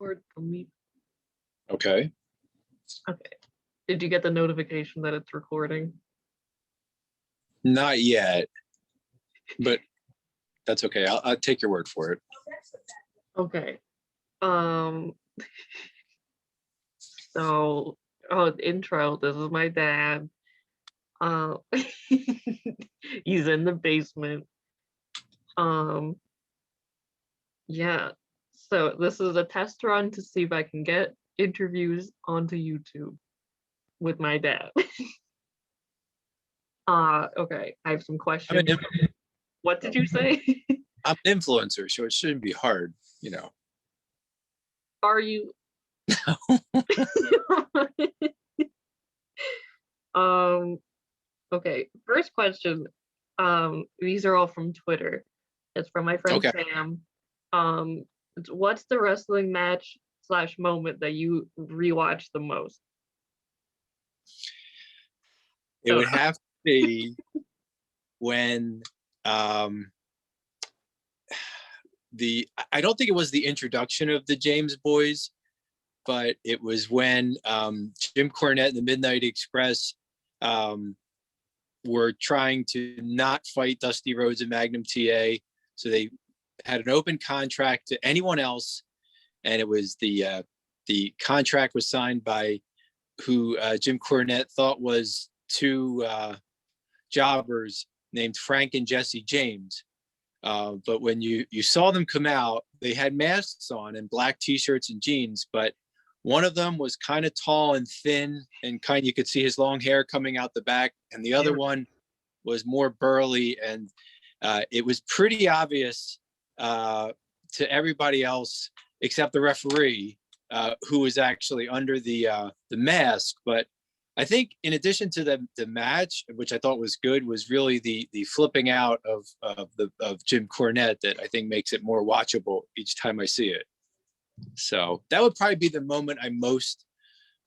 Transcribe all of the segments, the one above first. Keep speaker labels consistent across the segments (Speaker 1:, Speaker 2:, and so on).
Speaker 1: record the meet.
Speaker 2: Okay.
Speaker 1: Okay. Did you get the notification that it's recording?
Speaker 2: Not yet, but that's okay. I'll take your word for it.
Speaker 1: Okay. So, intro. This is my dad. He's in the basement. Yeah. So this is a test run to see if I can get interviews onto YouTube with my dad. Okay. I have some questions. What did you say?
Speaker 2: I'm an influencer, so it shouldn't be hard,
Speaker 1: Are you? Okay. First question. These are all from Twitter. It's from my friend
Speaker 2: Okay.
Speaker 1: Sam. What's the wrestling match / moment that you rewatch the most?
Speaker 2: It would have to be when I don't think it was the introduction of the James Boys, but it was when Jim Cornette and the Midnight Express were trying to not fight Dusty Rhodes and Magnum TA. So they had an open contract to anyone else. And it was the contract was signed by who Jim Cornette thought was two jobbers named Frank and Jesse James. But when you saw them come out, they had masks on and black t-shirts and jeans, but one of them was kind of tall and thin and you could see his long hair coming out the back. And the other one was more burly. And it was pretty obvious to everybody else, except the referee, who was actually under the mask. But I think in addition to the match, which I thought was good, was really the flipping out of Jim Cornette that I think makes it more watchable each time I see it. So that would probably be the moment I most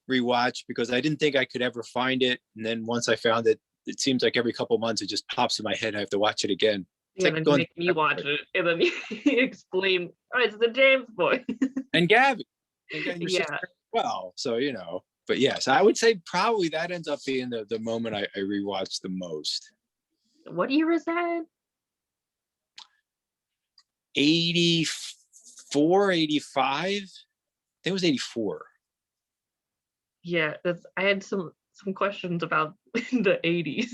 Speaker 2: rewatch, because I didn't think I could ever find it. And then once I found it, it seems like every couple months it just pops in my head. I have to watch it again.
Speaker 1: Yeah, and then you make me watch it, and then you explain, it's the James Boy.
Speaker 2: And Gabby. And your
Speaker 1: Yeah.
Speaker 2: sister as well. So, but yes, I would say probably that ends up being the moment I rewatch the most.
Speaker 1: What year is that?
Speaker 2: 84, 85? I think it was 84.
Speaker 1: Yeah, I had some questions about the 80s.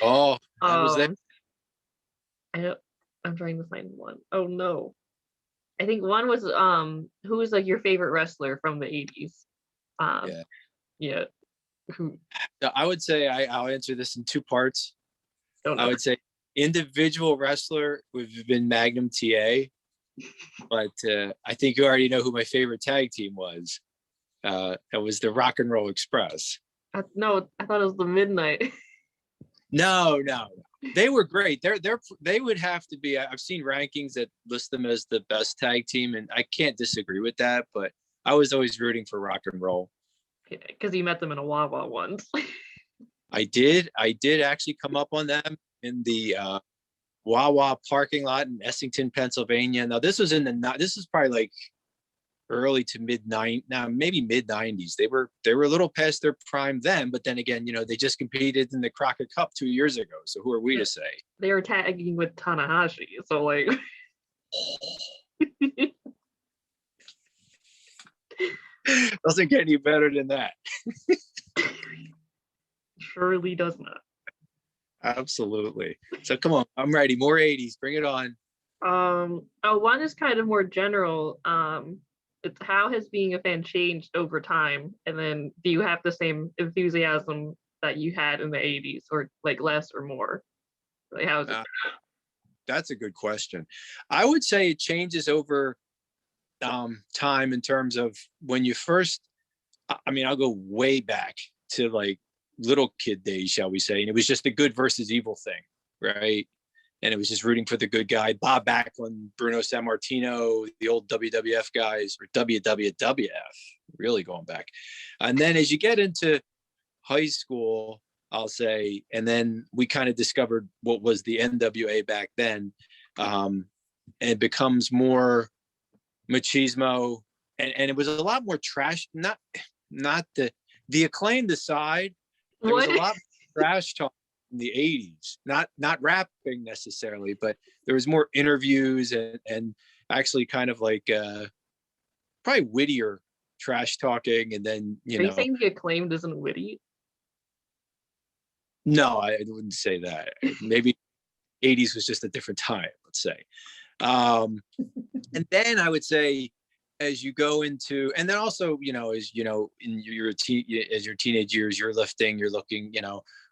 Speaker 2: Oh, that was that.
Speaker 1: I'm trying to find one. Oh no. I think one was who was like your favorite wrestler from the 80s? Yeah. Who?
Speaker 2: I would say I'll answer this in two parts.
Speaker 1: I
Speaker 2: would say individual wrestler would have been Magnum TA, but I think you already know who my favorite tag team was. It was the Rock and Roll Express.
Speaker 1: No, I thought it was the Midnight.
Speaker 2: No. They were great. They would have to be. I've seen rankings that list them as the best tag team, and I can't disagree with that. But I was always rooting for Rock and Roll.
Speaker 1: Because you met them in a Wawa once.
Speaker 2: I did actually come up on them in the Wawa parking lot in Essington, Pennsylvania. Now this was probably like early to mid 90s. They were a little past their prime then, but then again, they just competed in the Crockett Cup 2 years ago. So who are we to say?
Speaker 1: They were tagging with Tanahashi. So like
Speaker 2: doesn't get any better than that.
Speaker 1: Surely does not.
Speaker 2: Absolutely. So come on, I'm ready. More 80s. Bring it on.
Speaker 1: One is kind of more general. It's how has being a fan changed over time? And then do you have the same enthusiasm that you had in the 80s, or like less or more? Like how is it?
Speaker 2: That's a good question. I would say it changes over time in terms of when you first, I'll go way back to like little kid days, shall we say. And it was just the good versus evil thing, right? And it was just rooting for the good guy. Bob Backlund, Bruno Sammartino, the old WWF guys, or WWF, really going back. And then as you get into high school, I'll say, and then we kind of discovered what was the NWA back then. And it becomes more machismo, and it was a lot more trash. Not the Acclaimed aside, there was
Speaker 1: What?
Speaker 2: a lot more trash talk in the '80s. Not rapping necessarily, but there was more interviews and actually kind of like probably wittier trash talking. And then
Speaker 1: Are you saying the Acclaimed isn't witty?
Speaker 2: no, I wouldn't say that. Maybe '80s was just a different time, let's say. And then I would say, as you go into, and then also, as in as your teenage years, you're lifting, you're looking,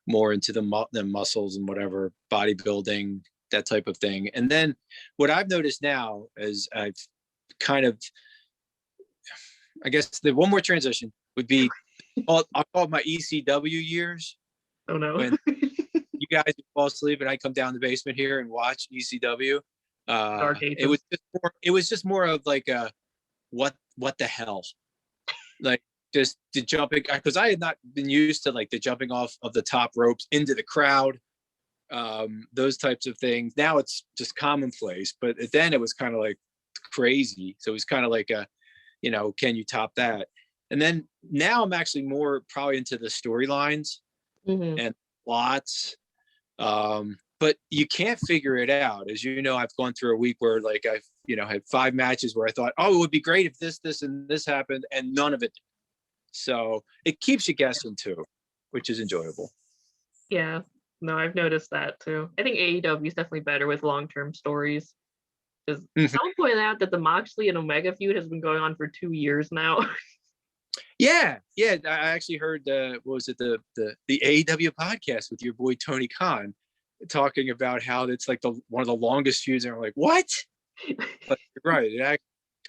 Speaker 2: more into the muscles and whatever, bodybuilding, that type of thing. And then what I've noticed now is I've kind of, I guess the one more transition would be, I'll call it my ECW years,
Speaker 1: Oh no.
Speaker 2: when you guys fall asleep and I come down the basement here and watch ECW.
Speaker 1: Dark
Speaker 2: It
Speaker 1: Ages.
Speaker 2: was just more of like a what the hell, like just the jumping, because I had not been used to like the jumping off of the top ropes into the crowd, those types of things. Now it's just commonplace, but then it was kind of like crazy. So it was kind of like a, can you top that? And then now I'm actually more probably into the storylines
Speaker 1: Mhm.
Speaker 2: and plots. But you can't figure it out. As you know, I've gone through a week where like I've, had 5 matches where I thought, oh, it would be great if this, and this happened, and none of it. So it keeps you guessing too, which is enjoyable.
Speaker 1: Yeah. No, I've noticed that too. I think AEW is definitely better with long-term stories. Because someone pointed out that the Moxley and Omega feud has been going on for 2 years now.
Speaker 2: Yeah. I actually heard what was it, the AEW podcast with your boy Tony Khan talking about how it's like one of the longest feuds, and I'm like, what? But you're right.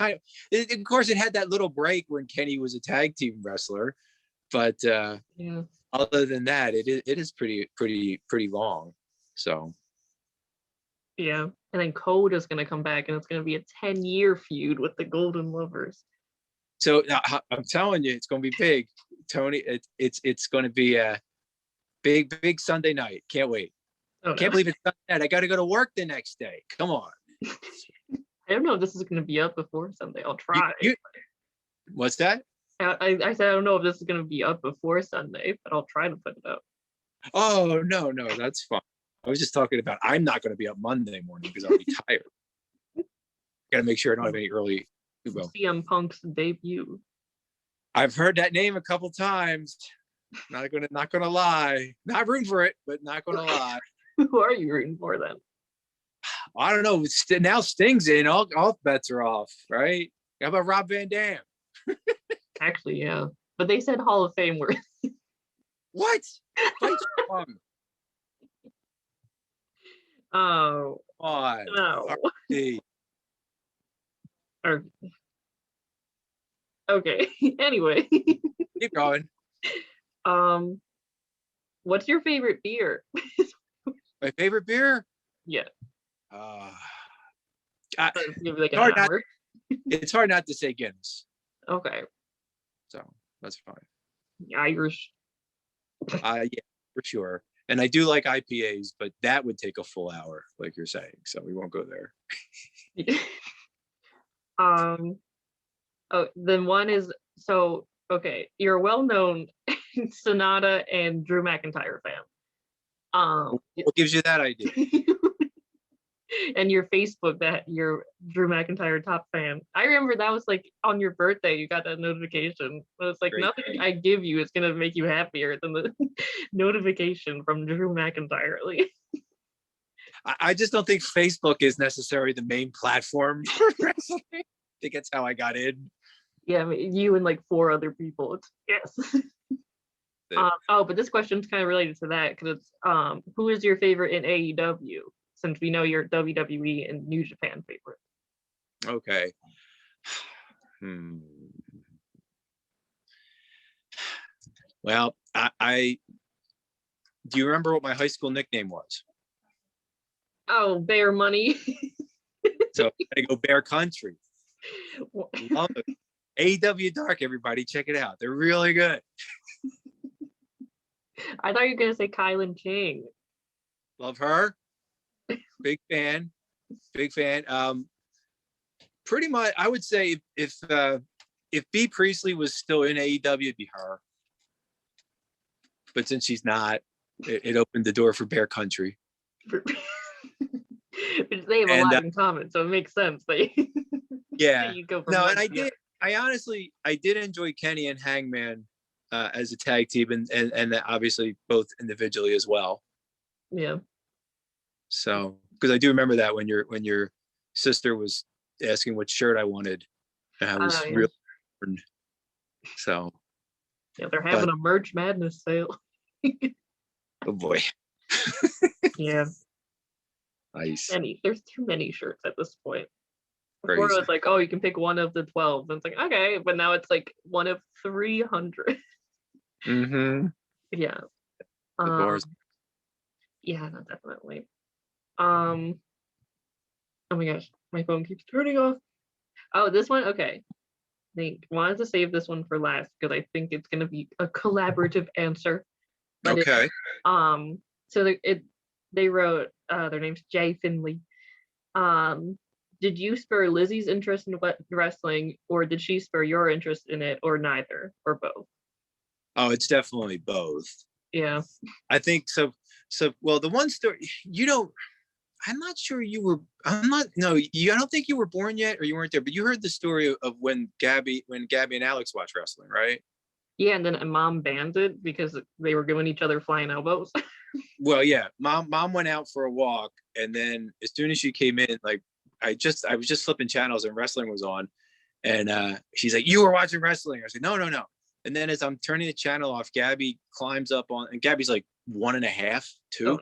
Speaker 2: Of course, it had that little break when Kenny was a tag team wrestler, but
Speaker 1: Yeah.
Speaker 2: other than that, it is pretty long. So
Speaker 1: Yeah. And then Code is gonna come back and it's gonna be a 10-year feud with the Golden Lovers.
Speaker 2: So I'm telling you, it's going to be big, Tony. It's going to be a big Sunday night. Can't wait.
Speaker 1: Oh, no.
Speaker 2: Can't believe it's Sunday night. I got to go to work the next day. Come on.
Speaker 1: I don't know if this is gonna be up before Sunday. I'll try.
Speaker 2: What's that?
Speaker 1: I said I don't know if this is gonna be up before Sunday, but I'll try to put it up.
Speaker 2: Oh, no, that's fine. I was just talking about I'm not going to be up Monday morning because I'll be tired. Got to make sure I don't have any early. Well,
Speaker 1: CM Punk's debut.
Speaker 2: I've heard that name a couple times. Not gonna lie. Not rooting for it, but not gonna lie.
Speaker 1: Who are you rooting for then?
Speaker 2: I don't know. Now Sting's in. All bets are off, right? How about Rob Van Dam?
Speaker 1: Actually, yeah. But they said Hall of Fame worth.
Speaker 2: What? Fight strong.
Speaker 1: Oh.
Speaker 2: Come on.
Speaker 1: No.
Speaker 2: RD.
Speaker 1: Or, okay. Anyway.
Speaker 2: Keep going.
Speaker 1: What's your favorite beer?
Speaker 2: My favorite beer?
Speaker 1: Yeah. Give like an hour.
Speaker 2: It's hard not to say Guinness.
Speaker 1: Okay.
Speaker 2: So that's fine.
Speaker 1: Irish.
Speaker 2: Yeah, for sure. And I do like IPAs, but that would take a full hour, like you're saying. So we won't go there.
Speaker 1: Oh, then one is okay. You're a well-known Sonata and Drew McIntyre fan.
Speaker 2: What gives you that idea?
Speaker 1: And your Facebook that you're Drew McIntyre top fan. I remember that was like on your birthday, you got that notification. But it's like, nothing I give you is gonna make you happier than the notification from Drew McIntyre. Like,
Speaker 2: I just don't think Facebook is necessarily the main platform for wrestling. I think that's how I got in.
Speaker 1: Yeah, I mean, you and like 4 other people. Yes. But this question's kind of related to that because it's who is your favorite in AEW? Since we know your WWE and New Japan favorite.
Speaker 2: Okay. Well, I do you remember what my high school nickname was?
Speaker 1: Oh, Bear Money.
Speaker 2: So I go Bear Country. Love it. AEW Dark, everybody, check it out. They're really good.
Speaker 1: I thought you were gonna say Kylan Ching.
Speaker 2: Love her. Big fan. Pretty much, I would say if if B Priestley was still in AEW, it'd be her. But since she's not, it opened the door for Bear Country.
Speaker 1: Which they have a lot in common, so it makes sense.
Speaker 2: Yeah.
Speaker 1: You go from
Speaker 2: no, and I did enjoy Kenny and Hangman as a tag team, and obviously both individually as well.
Speaker 1: Yeah.
Speaker 2: So, because I do remember that when your sister was asking what shirt I wanted, and I was really important. So.
Speaker 1: Yeah, they're having a Merch Madness sale.
Speaker 2: Oh boy.
Speaker 1: Yeah.
Speaker 2: Nice.
Speaker 1: There's too many shirts at this point.
Speaker 2: Crazy.
Speaker 1: Before it was like, oh, you can pick one of the 12. And it's like, okay, but now it's like one of 300.
Speaker 2: Mm-hmm.
Speaker 1: Yeah.
Speaker 2: The bars.
Speaker 1: Yeah, no, definitely. Oh my gosh, my phone keeps turning off. Oh, this one, okay. I wanted to save this one for last because I think it's gonna be a collaborative answer. But
Speaker 2: okay.
Speaker 1: So they wrote their name's Jay Finley. Did you spur Lizzie's interest in wrestling, or did she spur your interest in it, or neither, or both?
Speaker 2: Oh, it's definitely both.
Speaker 1: Yeah.
Speaker 2: I think so. So, well, the one story, I'm not sure you were, I don't think you were born yet, or you weren't there, but you heard the story of when Gabby and Alex watched wrestling, right?
Speaker 1: Yeah, and then Mom banned it because they were giving each other flying elbows.
Speaker 2: Well, yeah, mom went out for a walk, and then as soon as she came in, like I was just flipping channels and wrestling was on, and she's like, "You were watching wrestling?" I was like, No. And then as I'm turning the channel off, Gabby climbs up on, and Gabby's like 1.5, 2,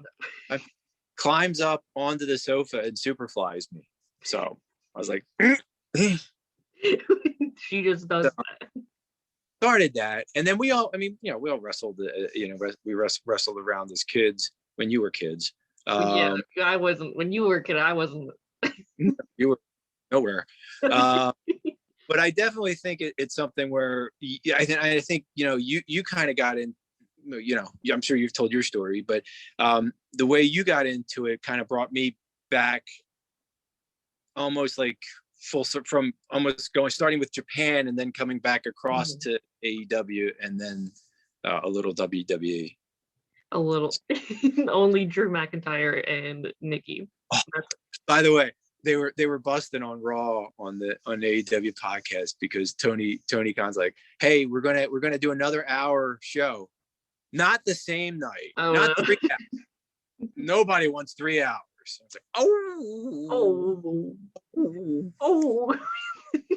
Speaker 2: climbs up onto the sofa and super flies me. So I was like,
Speaker 1: she just does that.
Speaker 2: Started that, and then we all wrestled. We wrestled around as kids when you were kids.
Speaker 1: Yeah, I wasn't. When you were a kid, I wasn't.
Speaker 2: You were nowhere. But I definitely think it's something where I think you kind of got in. I'm sure you've told your story, but the way you got into it kind of brought me back, almost like from almost starting with Japan and then coming back across to AEW and then a little WWE.
Speaker 1: A little. Only Drew McIntyre and Nikki.
Speaker 2: Oh, by the way, they were busting on Raw on the AEW podcast because Tony Khan's like, hey, we're gonna do another hour show, not the same night, not 3 hours. Nobody wants 3 hours. It's like, oh.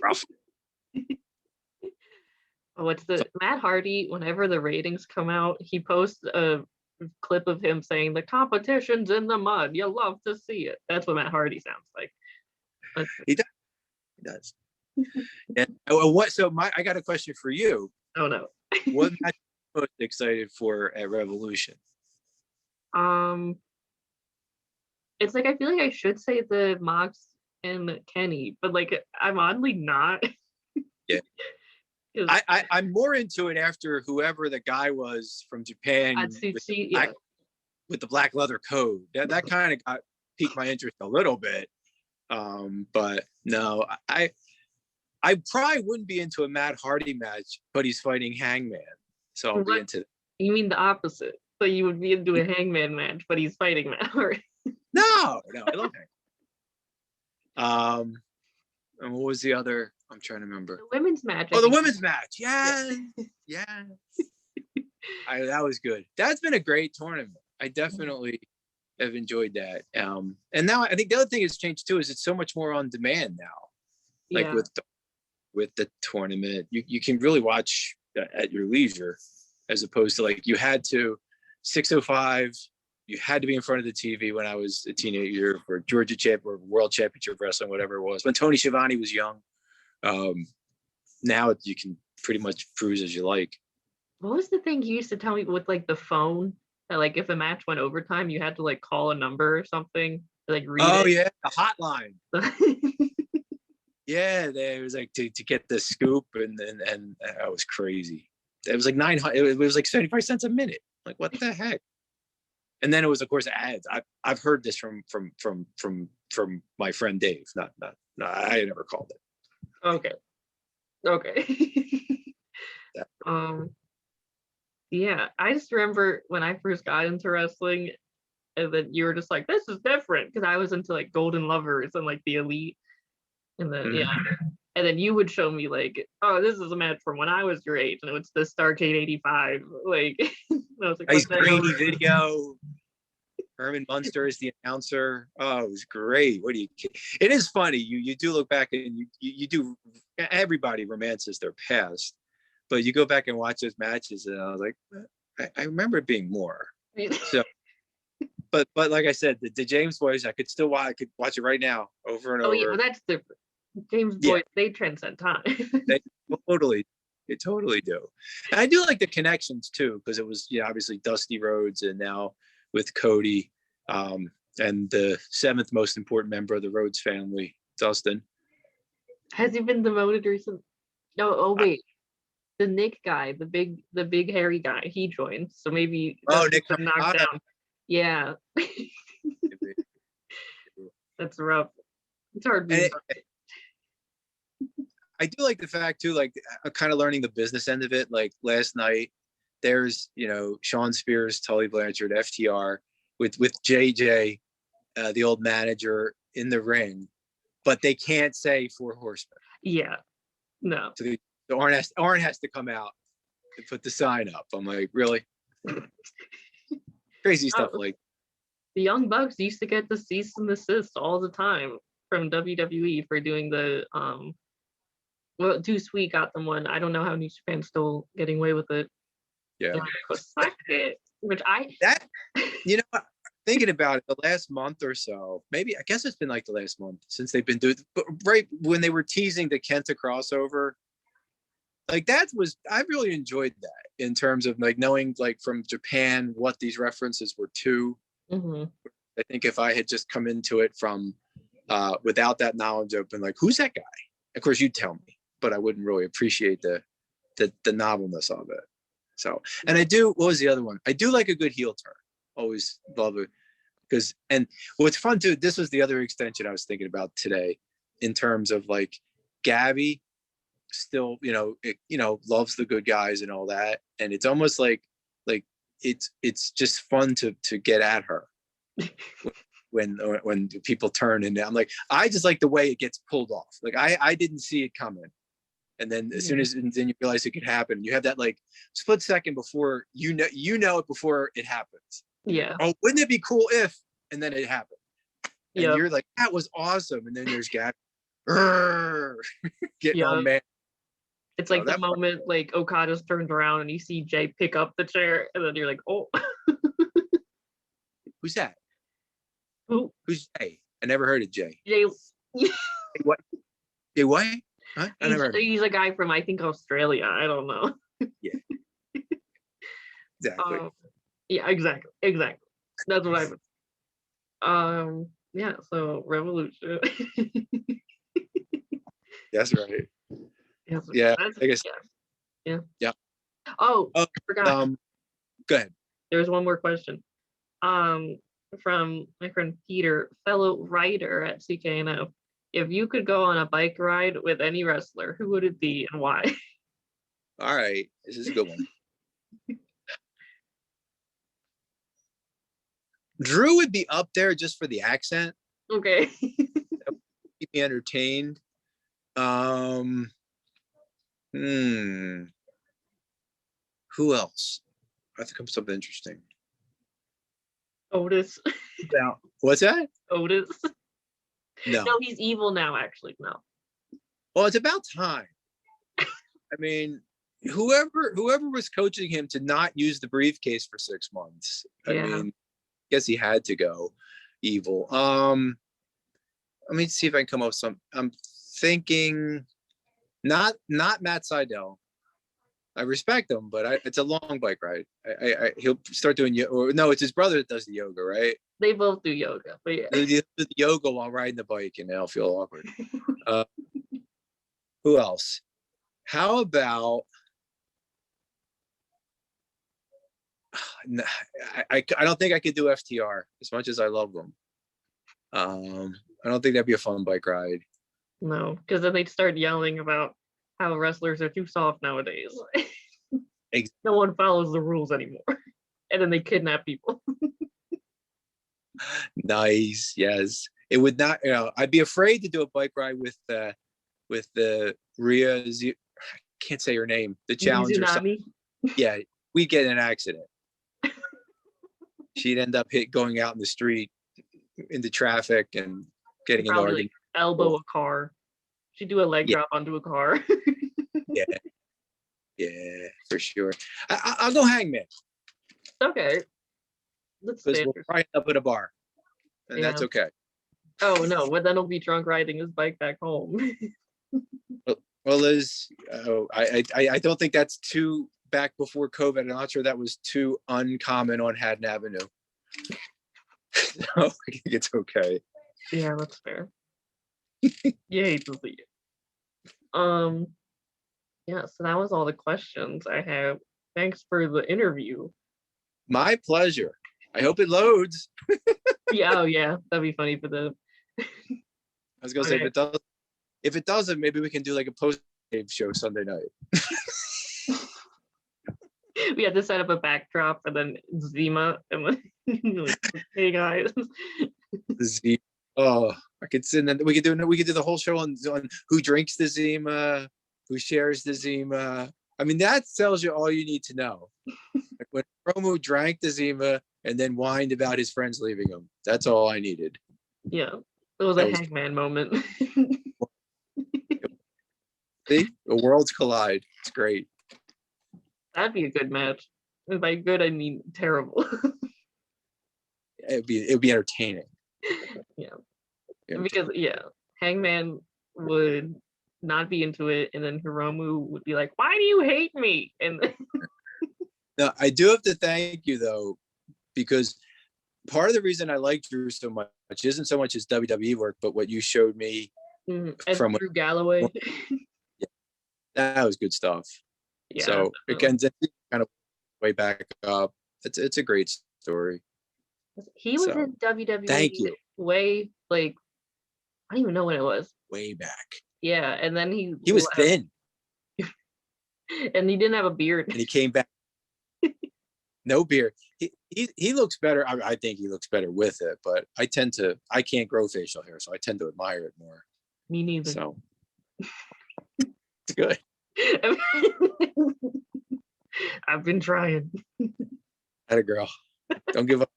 Speaker 2: Rough.
Speaker 1: What's the Matt Hardy? Whenever the ratings come out, he posts a clip of him saying, "The competition's in the mud. You'll love to see it." That's what Matt Hardy sounds like.
Speaker 2: He does. And I got a question for you.
Speaker 1: Oh no.
Speaker 2: What match are you most excited for at Revolution?
Speaker 1: It's like I feel like I should say the Mox and Kenny, but like I'm oddly not.
Speaker 2: Yeah. I'm more into it after whoever the guy was from Japan with the black leather coat. That kind of piqued my interest a little bit. But no, I probably wouldn't be into a Matt Hardy match, but he's fighting Hangman, so I'll be into that. You
Speaker 1: mean the opposite? So you would be into a Hangman match, but he's fighting Matt Hardy.
Speaker 2: No, I love Hangman. And what was the other? I'm trying to remember.
Speaker 1: The women's match.
Speaker 2: Oh, the women's match. Yes. Yeah. That was good. That's been a great tournament. I definitely have enjoyed that. And now I think the other thing that's changed too is it's so much more on demand now. Like with the tournament, you can really watch at your leisure, as opposed to like you had to 6:05. You had to be in front of the TV when I was a teenager for Georgia Champ or World Championship Wrestling, whatever it was. When Tony Schiavone was young. Now you can pretty much cruise as you like.
Speaker 1: What was the thing you used to tell me with like the phone that like if a match went overtime, you had to like call a number or something to like read it?
Speaker 2: Yeah, the hotline. Yeah, it was like to get the scoop, and that was crazy. It was like 900. It was like 75 cents a minute. Like what the heck? And then it was, of course, ads. I've heard this from my friend Dave. Not I never called it.
Speaker 1: Okay. Okay.
Speaker 2: That-
Speaker 1: Yeah, I just remember when I first got into wrestling, and then you were just like, "This is different," because I was into like Golden Lovers and like the Elite, and then yeah, and then you would show me like, "Oh, this is a match from when I was your age," and it's the Starcade '85. Like, I was like,
Speaker 2: Nice
Speaker 1: "What the hell?"
Speaker 2: grainy video. Herman Munster is the announcer. Oh, it was great. What do you? It is funny. You do look back and you do. Everybody romances their past, but you go back and watch those matches, and I was like, I remember it being more. So, but like I said, the James boys, I could still watch. I could watch it right now, over and
Speaker 1: Oh yeah,
Speaker 2: over.
Speaker 1: but that's different. James
Speaker 2: Yeah,
Speaker 1: Boyd, they transcend time.
Speaker 2: they totally, they totally do. And I do like the connections too, because it was obviously Dusty Rhodes, and now with Cody, um, and the seventh most important member of the Rhodes family, Dustin.
Speaker 1: Has he been demoted recently? No, oh wait, the Nick guy, the big hairy guy, he joined. So maybe
Speaker 2: Oh,
Speaker 1: Dustin's
Speaker 2: Nick
Speaker 1: been knocked
Speaker 2: Hamada.
Speaker 1: down. Yeah, that's rough. It's hard being.
Speaker 2: I do like the fact too, like kind of learning the business end of it. Like last night, there's Sean Spears, Tully Blanchard, FTR with JJ, the old manager, in the ring, but they can't say Four Horsemen.
Speaker 1: Yeah, no.
Speaker 2: So Arn has to come out and put the sign up. I'm like, really? Crazy stuff like.
Speaker 1: The Young Bucks used to get the cease and desist all the time from WWE for doing the well, Too Sweet got them one. I don't know how New Japan's still getting away with it.
Speaker 2: Yeah.
Speaker 1: Which
Speaker 2: that thinking about it, the last month or so, maybe I guess it's been like the last month since they've been doing, but right when they were teasing the Kenta crossover, like I really enjoyed that in terms of like knowing like from Japan what these references were to.
Speaker 1: Mm-hmm.
Speaker 2: I think if I had just come into it from without that knowledge, I've been like, who's that guy? Of course, you'd tell me, but I wouldn't really appreciate the novelness of it. So, and what was the other one? I do like a good heel turn. Always love it. And what's fun too, this was the other extension I was thinking about today in terms of like Gabby still, loves the good guys and all that. And it's almost like it's just fun to get at her when people turn, and I'm like, I just like the way it gets pulled off. Like I didn't see it coming. And then as soon as then you realize it could happen, you have that like split second before you know it before it happens.
Speaker 1: Yeah.
Speaker 2: Oh, wouldn't it be cool if? And then it happened. And you're like, that was awesome. And then there's Gabby getting all mad.
Speaker 1: It's like the moment like Okada's turned around and you see Jay pick up the chair, and then you're like, oh.
Speaker 2: Who's that?
Speaker 1: Who?
Speaker 2: Who's Jay? I never heard of Jay.
Speaker 1: Jay.
Speaker 2: What? Jay what? Huh?
Speaker 1: He's a guy from, I think, Australia. I don't know.
Speaker 2: Yeah. Exactly.
Speaker 1: Yeah, exactly. That's what I would. Yeah, so Revolution.
Speaker 2: That's right.
Speaker 1: Yes,
Speaker 2: yeah, I guess. Yeah.
Speaker 1: Oh, I forgot.
Speaker 2: Go ahead.
Speaker 1: There's one more question. From my friend Peter, fellow writer at CKNO. If you could go on a bike ride with any wrestler, who would it be and why?
Speaker 2: All right, this is a good one. Drew would be up there just for the accent.
Speaker 1: Okay.
Speaker 2: Keep me entertained. Who else? I have to come up with something interesting.
Speaker 1: Otis.
Speaker 2: What's that?
Speaker 1: Otis.
Speaker 2: No,
Speaker 1: he's evil now, actually. No.
Speaker 2: Well, it's about time. I mean, whoever was coaching him to not use the briefcase for 6 months. I mean, I guess he had to go evil. Let me see if I can come up with some. I'm thinking not Matt Sydal. I respect him, but it's a long bike ride. He'll start doing or no, it's his brother that does the yoga, right?
Speaker 1: They both do yoga, but yeah.
Speaker 2: They do the yoga while riding the bike, and they'll feel awkward. Who else? How about? I don't think I could do FTR as much as I love them. I don't think that'd be a fun bike ride.
Speaker 1: No, because then they'd start yelling about how wrestlers are too soft nowadays.
Speaker 2: Ex-
Speaker 1: No one follows the rules anymore. And then they kidnap people.
Speaker 2: Nice. Yes. It would not, I'd be afraid to do a bike ride with the I can't say her name, the challenger.
Speaker 1: Mizunami.
Speaker 2: Yeah, we'd get in an accident. She'd end up going out in the street into traffic and getting an
Speaker 1: Probably
Speaker 2: argument.
Speaker 1: like elbow a car. She'd do a leg
Speaker 2: Yeah.
Speaker 1: drop onto a car.
Speaker 2: Yeah, yeah, for sure. I'll go Hangman
Speaker 1: Okay. Let's
Speaker 2: because
Speaker 1: say
Speaker 2: we'll probably end up at a bar, and
Speaker 1: Yeah.
Speaker 2: that's okay.
Speaker 1: Oh no, but then he'll be drunk riding his bike back home.
Speaker 2: Well, Liz, I don't think that's too back before COVID. I'm not sure that was too uncommon on Haddon Avenue. So I think it's okay.
Speaker 1: Yeah, that's fair. You hate to see it. Yeah, so that was all the questions I have. Thanks for the interview.
Speaker 2: My pleasure. I hope it loads.
Speaker 1: Yeah, oh yeah, that'd be funny for the
Speaker 2: I was gonna say
Speaker 1: Okay.
Speaker 2: if it doesn't, maybe we can do like a post game show Sunday night.
Speaker 1: we had to set up a backdrop and then Zima and then like, hey guys.
Speaker 2: Oh, I could sit and we could do the whole show on who drinks the Zima, who shares the Zima. I mean, that tells you all you need to know. Like when Romo drank the Zima and then whined about his friends leaving him. That's all I needed.
Speaker 1: Yeah, it was
Speaker 2: That
Speaker 1: a
Speaker 2: was-
Speaker 1: Hangman moment.
Speaker 2: See, the worlds collide. It's great.
Speaker 1: That'd be a good match. And by good, I mean terrible.
Speaker 2: It'd be entertaining.
Speaker 1: Yeah.
Speaker 2: Yeah.
Speaker 1: Because Hangman would not be into it, and then Hiromu would be like, "Why do you hate me?" And
Speaker 2: Now, I do have to thank you though, because part of the reason I like Drew so much isn't so much his WWE work, but what you showed me.
Speaker 1: and
Speaker 2: From-
Speaker 1: Drew Galloway.
Speaker 2: That was good stuff.
Speaker 1: Yeah.
Speaker 2: So it
Speaker 1: definitely.
Speaker 2: can kind of way back up. It's a great story.
Speaker 1: He was
Speaker 2: So,
Speaker 1: in WWE
Speaker 2: thank you.
Speaker 1: way like I don't even know when it was.
Speaker 2: Way back.
Speaker 1: Yeah, and then he
Speaker 2: He was
Speaker 1: left,
Speaker 2: thin
Speaker 1: and he didn't have a beard.
Speaker 2: and he came back. No beard. He looks better. I think he looks better with it, but I can't grow facial hair, so I tend to admire it more.
Speaker 1: Me neither.
Speaker 2: So it's good.
Speaker 1: I've been trying.
Speaker 2: Had a girl. Don't give up.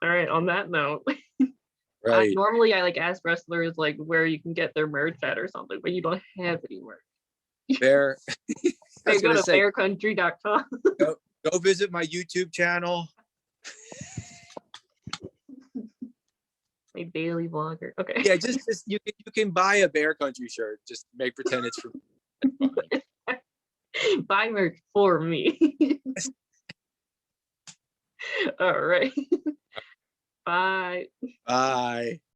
Speaker 1: All right. On that note,
Speaker 2: Right.
Speaker 1: normally I like ask wrestlers like where you can get their merch at or something, but you don't have any merch.
Speaker 2: Fair. I
Speaker 1: Hey,
Speaker 2: was
Speaker 1: go
Speaker 2: gonna
Speaker 1: to
Speaker 2: say,
Speaker 1: faircountry.com.
Speaker 2: go visit my YouTube channel.
Speaker 1: My daily vlogger. Okay.
Speaker 2: Yeah, just you can buy a Bear Country shirt. Just make pretend it's from.
Speaker 1: Buy merch for me. All right. Bye.
Speaker 2: Bye.